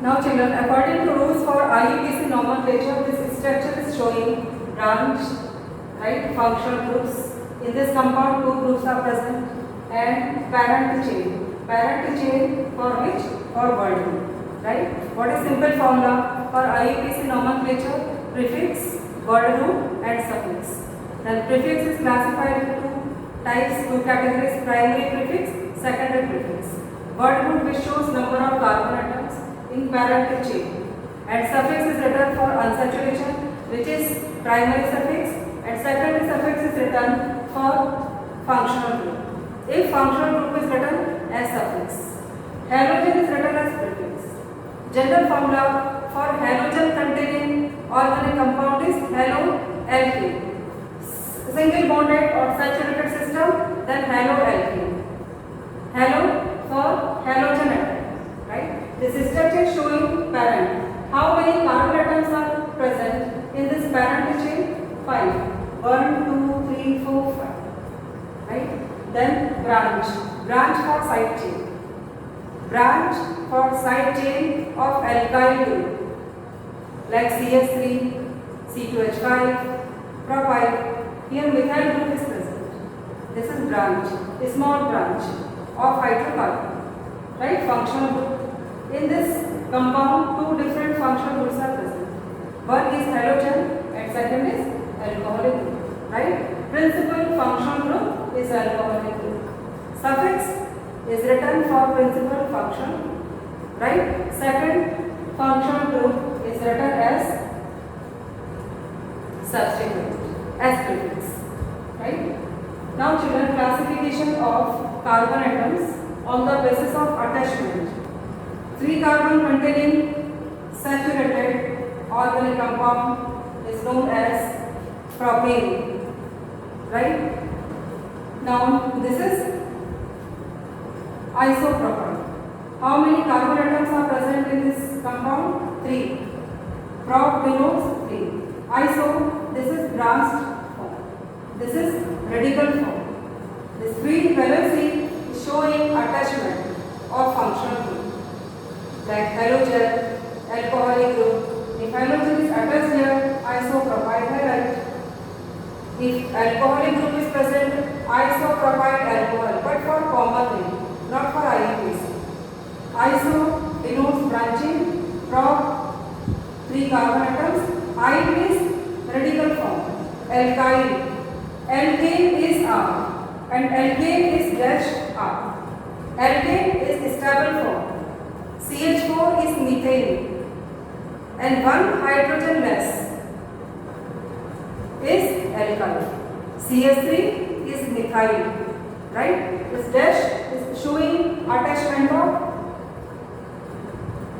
Now children, according to rules for IUPAC nomenclature, this structure is showing branch, right, functional groups. In this compound, two groups are present and parent chain. Parent chain for which? For word group, right? What is simple formula for IUPAC nomenclature? Prefix, word group and suffix. Then prefix is classified into two types, two categories: primary prefix, secondary prefix. Word group which shows number of carbon atoms in parent chain, and suffix is written for unsaturation, which is primary suffix, and secondary suffix is written for functional group. If functional group is written as suffix, halogen is written as prefix. General formula for halogen containing organic compound is haloalkane. Single bonded or saturated system, then haloalkane. Halo for halogen atom, right? This structure is showing parent. How many carbon atoms are present in this parent chain? 5. 1, 2, 3, 4, 5. Right? Then branch. Branch for side chain. Branch for side chain of alkyl group like CH3, C2H5, propyl. Here methyl group is present. This is branch, a small branch of hydrocarbon, right? Functional group. In this compound, two different functional groups are present. One is halogen and second is alcoholic group, right? Principal functional group is alcoholic group. Suffix is written for principal function, right? Second functional group is written as substitute, as prefix, right? Now children, classification of carbon atoms on the basis of attachment. 3 carbon containing saturated organic compound is known as propane, right? Now this is isopropyl. How many carbon atoms are present in this compound? 3. Prop denotes 3. Iso, this is branched form. This is radical form. This free valency is showing attachment of functional group like halogen, alcoholic group. If halogen is attached here, isopropyl halide. If alcoholic group is present, isopropyl alcohol, but for common name, not for IUPAC. Iso denotes branching, prop 3 carbon atoms. I is radical form. Alkyl. Alkane is R and alkane is dash R. Alkane is stable form. CH4 is methane and one hydrogen less is alkyl. CH3 is methyl, right? This dash is showing attachment of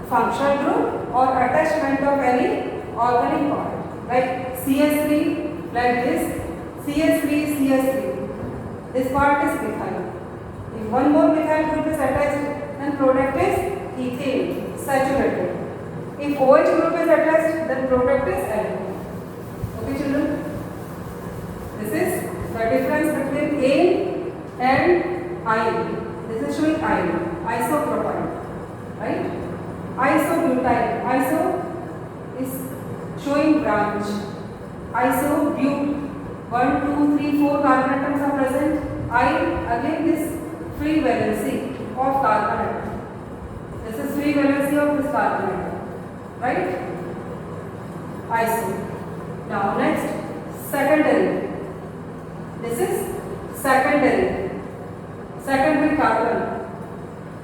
functional group or attachment of any organic part, like CH3, like this, CH3. This part is methyl. If one more methyl group is attached, then product is ethane, saturated. If OH group is attached, then product is alcohol. Okay children? This is the difference between ane and ine. This is showing ine, isopropyl, right? Isobutyl. Iso is showing branch. Isobute. 1, 2, 3, 4 carbon atoms are present. I again this free valency of carbon atom. This is free valency of this carbon atom, right? Iso. Now next, secondary. This is secondary. Secondary carbon.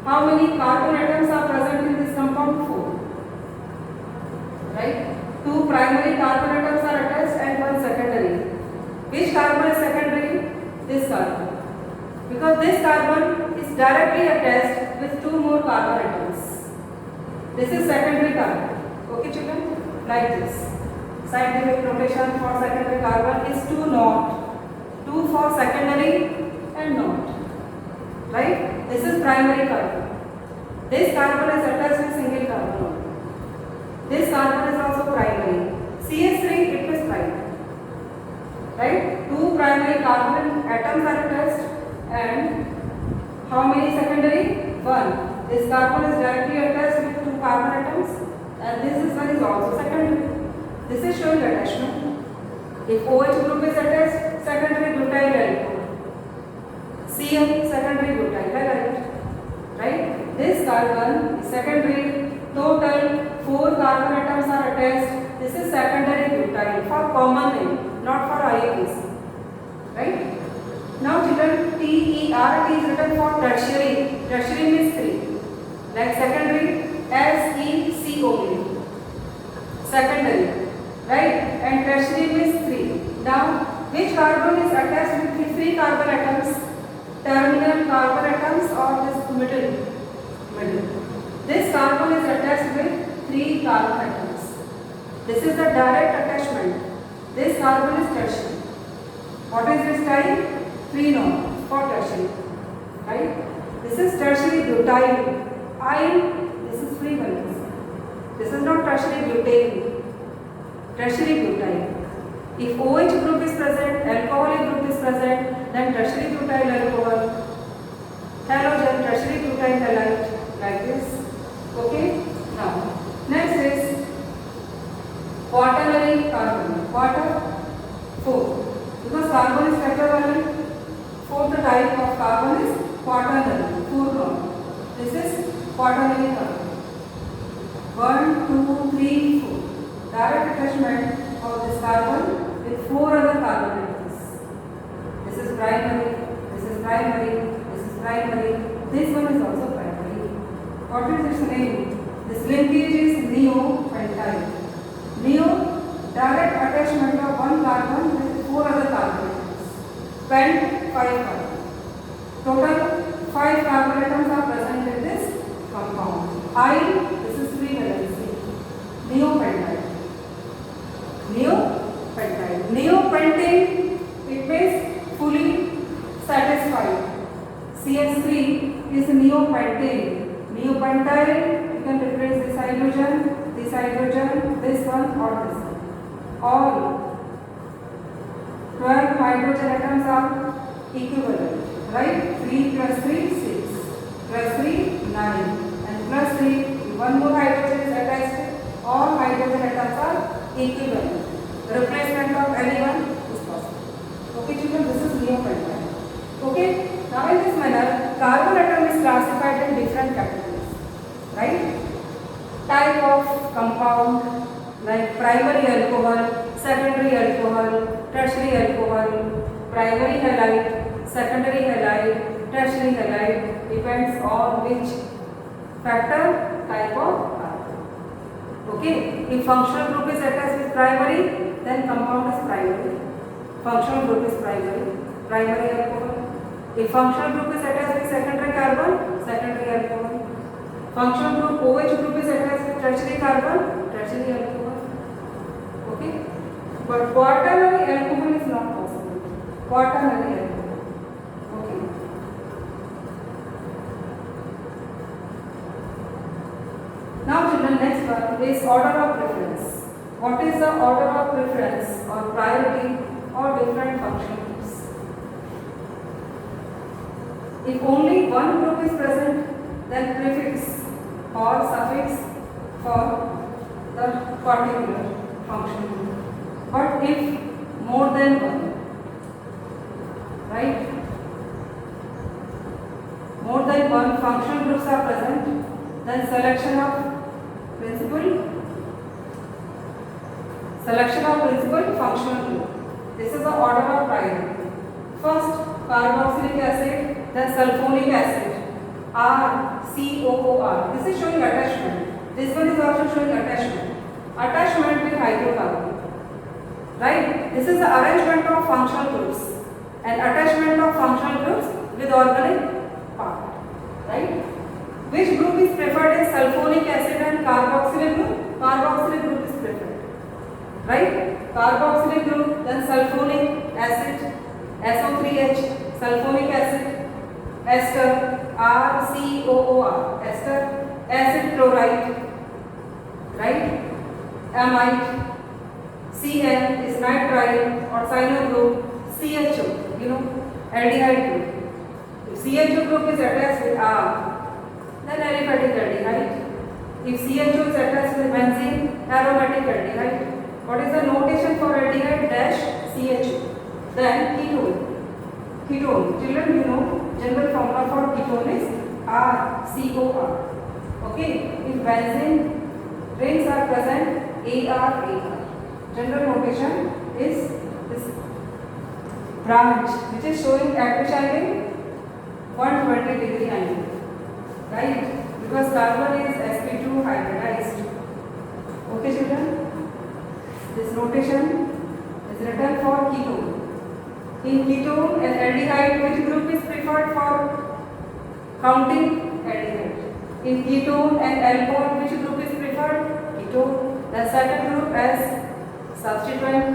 How many carbon atoms are present in this compound? 4. Right? 2 primary carbon atoms are attached and 1 secondary. Which carbon is secondary? This carbon. Because this carbon is directly attached with 2 more carbon atoms. This is secondary carbon. Okay children? Like this. Scientific notation for secondary carbon is 2 not. 2 for secondary and not. Right? This is primary carbon. This carbon is attached with single carbon. This carbon is also primary. CH3 it is primary. Right? 2 primary carbon atoms are attached and How many secondary? One. This carbon is directly attached with two carbon atoms, and this one is also secondary. This is showing attachment. If OH group is attached, secondary butyl alcohol. Cl, secondary butyl halide. Right? This carbon is secondary. Total 4 carbon atoms are attached. This is secondary butyl for common name, not for IUPAC. Right? Now children, TERT is written for tertiary. Tertiary means 3. Like secondary, SECO. Secondary. Right? And tertiary means 3. Now, which carbon is attached with the 3 carbon atoms? Terminal carbon atoms or this middle? This carbon is attached with 3 carbon atoms. This is the direct attachment. This carbon is tertiary. What is this type? Phenol for tertiary. Right? This is tertiary butyl. This is free valence. This is not tertiary butane. Tertiary butyl. If OH group is present, alcoholic group is present, then tertiary butyl alcohol, halogen, tertiary butyl halide, like this. Okay? Now, next is quaternary carbon. Quarter 4. Because carbon is tetravalent, fourth type of carbon is quaternary, 4 This is quaternary carbon. 1, 2, 3, 4. Direct attachment of this carbon with 4 other carbon atoms. This is primary, this is primary, this is primary, this one is also primary. What is its name? This linkage is neopentyl. Neo, direct attachment of 1 carbon with 4 other carbon atoms. Pent, 5 carbon. Total 5 carbon atoms are present in this compound. This is 3 valency. Neopentyl. Neopentane, it means fully satisfied. CH3 is neopentane. Neopentyl, you can replace this hydrogen, this one or this one. All 12 hydrogen atoms are equivalent, right? 3 plus 3, 6, plus 3, 9, and plus 3, one more hydrogen is attached. All hydrogen atoms are equivalent. The replacement of anyone is possible. Okay, children, this is neopentyl. Okay, now in this manner, carbon atom is classified in different categories. Right? Type of compound like primary alcohol, secondary alcohol, tertiary alcohol, primary halide, secondary halide, tertiary halide, depends on which factor, type of carbon. Okay, if functional group is attached with primary, then compound is primary. Functional group is primary alcohol. If functional group is attached with secondary carbon, secondary alcohol. Functional group OH group is attached with tertiary carbon, tertiary alcohol. Okay, but quaternary alcohol is not possible. Quaternary alcohol. Okay. Now children, next one is order of preference. What is the order of preference or priority or different functional groups? If only one group is present, then prefix or suffix for the particular functional group. But if more than one, right? More than one functional groups are present, then selection of principal functional group. This is the order of priority. First, carboxylic acid, then sulfonic acid, RCOOR. This is showing attachment. This one is also showing attachment. Attachment with hydrocarbon. Right? This is the arrangement of functional groups and attachment of functional groups with organic part. Right? Which group is preferred in sulfonic acid and carboxylic group? Carboxylic group is preferred. Right? Carboxylic group, then sulfonic acid, SO3H, sulfonic acid, ester, RCOOR, ester, acid chloride, right? Amide, Cn is nitrile or cyano group, CHO, aldehyde group. If CHO group is attached with R, then aliphatic aldehyde. If CHO is attached with benzene, aromatic aldehyde. What is the notation for aldehyde? Dash CHO. Then ketone. Ketone. Children, you know, general formula for ketone is RCOR. Okay. If benzene rings are present, AR. General notation is this branch, which is showing active angle 120 degree angle, right? Because carbon is sp2 hybridized. Okay, children. This notation is written for ketone. In ketone and aldehyde, which group is preferred for counting? Aldehyde. In ketone and alcohol, which group is preferred? Ketone. The second group as substituent.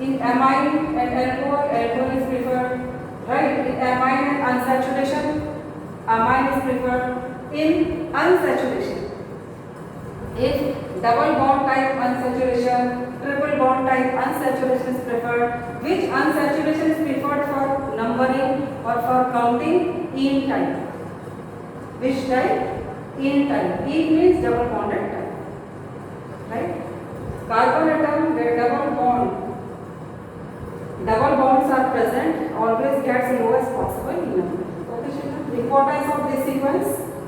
In amine and alcohol, alcohol is preferred, right? In amine and unsaturation, amine is preferred. In unsaturation, if double bond type unsaturation, triple bond type unsaturation is preferred. Which unsaturation is preferred for numbering or for counting? En type. Which type? En type. En means double bonded type, right? Carbon atom where double bonds are present, always gets lowest possible number. Okay, children. Importance of this sequence: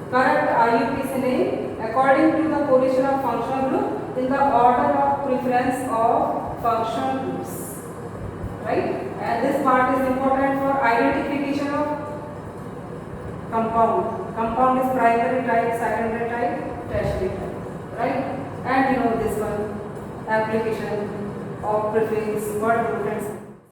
correct IUPAC name according to the position of functional group in the order of preference of functional groups, right? And this part is important for identification of compound. Compound is primary type, secondary type, tertiary type, right? And you know this one, application of prefix, word root and